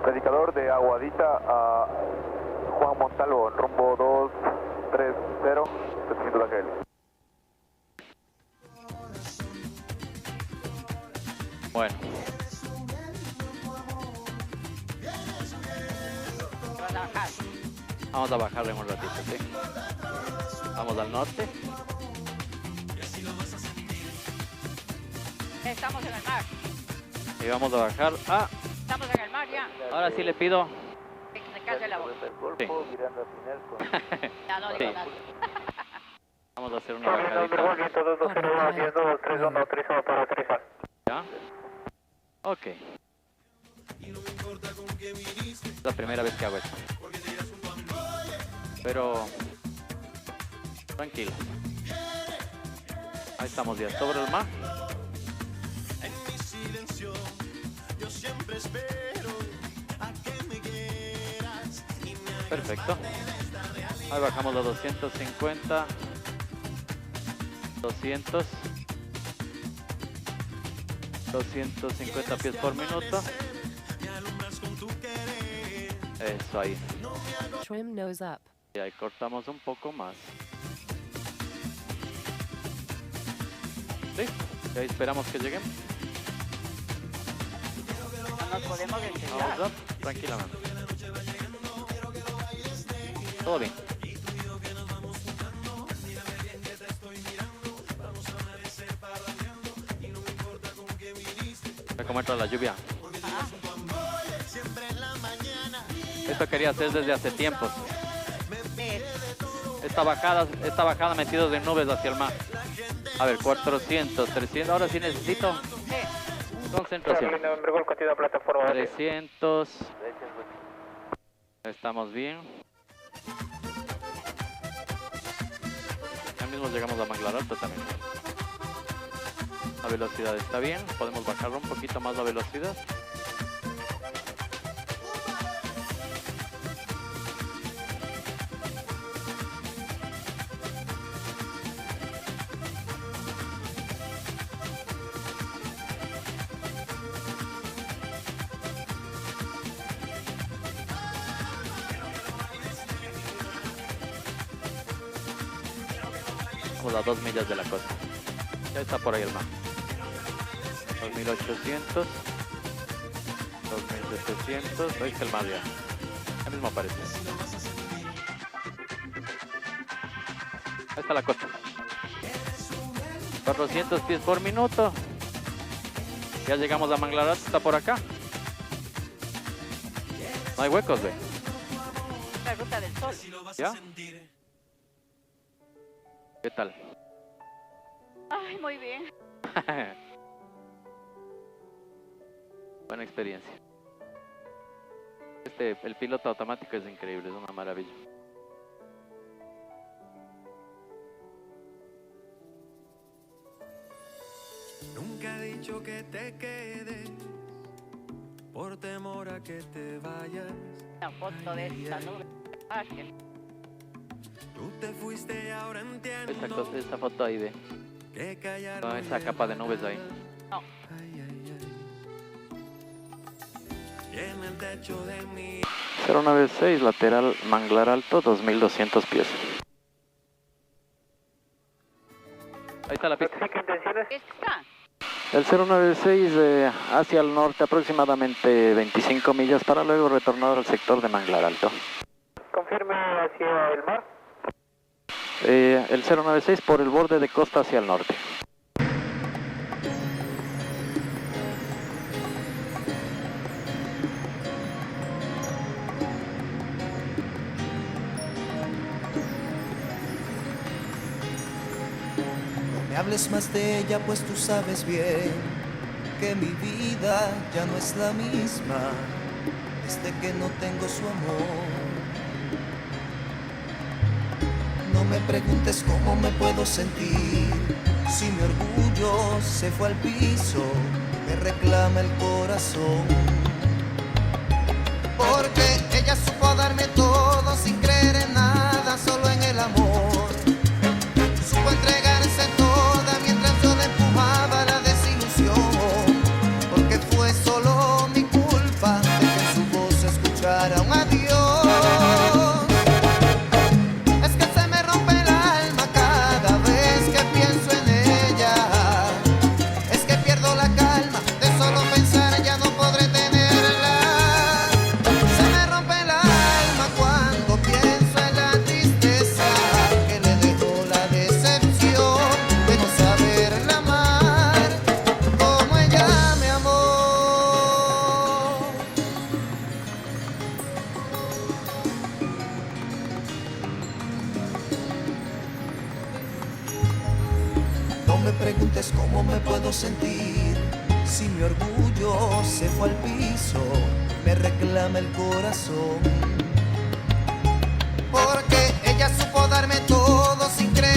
Predicador de Aguadita a Juan Montalvo, en rumbo 230, recibiendo la GL. Bueno. Vamos a bajarle un ratito, ¿sí? Vamos al norte. Estamos en el mar. Y vamos a bajar a... Estamos en el mar ya. Ahora sí le pido... Que se case la voz. Sí. Ya no digo Sí. nada. Vamos a hacer una bajadita. ¿Ya? Ok. Es la primera vez que hago esto. Pero... tranquilo. Ahí estamos ya sobre el mar. Perfecto. Ahí bajamos a 250. 250 pies por minuto. Eso ahí. Trim nose up. Y ahí cortamos un poco más. Listo. Y ahí esperamos que lleguemos. No nos podemos desviar. Vamos up, tranquilamente. Todo bien. Ve cómo entra la lluvia. Esto quería hacer desde hace tiempos. Esta bajada metidos en nubes hacia el mar. A ver, 400, 300. Ahora sí necesito concentración. 300. Estamos bien. Ya mismo llegamos a Manglar Alto también. La velocidad está bien. Podemos bajar un poquito más la velocidad. Vamos a 2 millas de la costa. Ya está por ahí el mar. 2800. 2700. Ahí está el mar ya. Ya mismo aparece. Ahí está la costa. 400 pies por minuto. Ya llegamos a Manglar Alto. Está por acá. No hay huecos, ve. La ruta del sol. ¿Ya? ¿Qué tal? Ay, muy bien. Buena experiencia. El piloto automático es increíble, es una maravilla. Nunca he dicho que te quedes por temor a que te vayas. La foto de esta nube. Ah, que Tú te fuiste y ahora entiendo Esta foto ahí de... que callar No, esa capa de nubes ahí. no. Ay, ay, ay. Y en el techo de mi 096, lateral Manglar Alto, 2200 pies. Ahí está la pista. ¿Qué está? El 096 hacia el norte aproximadamente 25 millas para luego retornar al sector de Manglar Alto. Confirme hacia el mar. El 096 por el borde de costa hacia el norte. No me hables más de ella, pues tú sabes bien que mi vida ya no es la misma desde que no tengo su amor. No me preguntes cómo me puedo sentir si mi orgullo se fue al piso, me reclama el corazón. Porque ella supo darme todo sin creer en nada, solo en el amor. Supo entregarse toda mientras yo le empujaba la desilusión. Porque fue solo mi culpa preguntes cómo me puedo sentir si mi orgullo se fue al piso, me reclama el corazón. Porque ella supo darme todo sin creer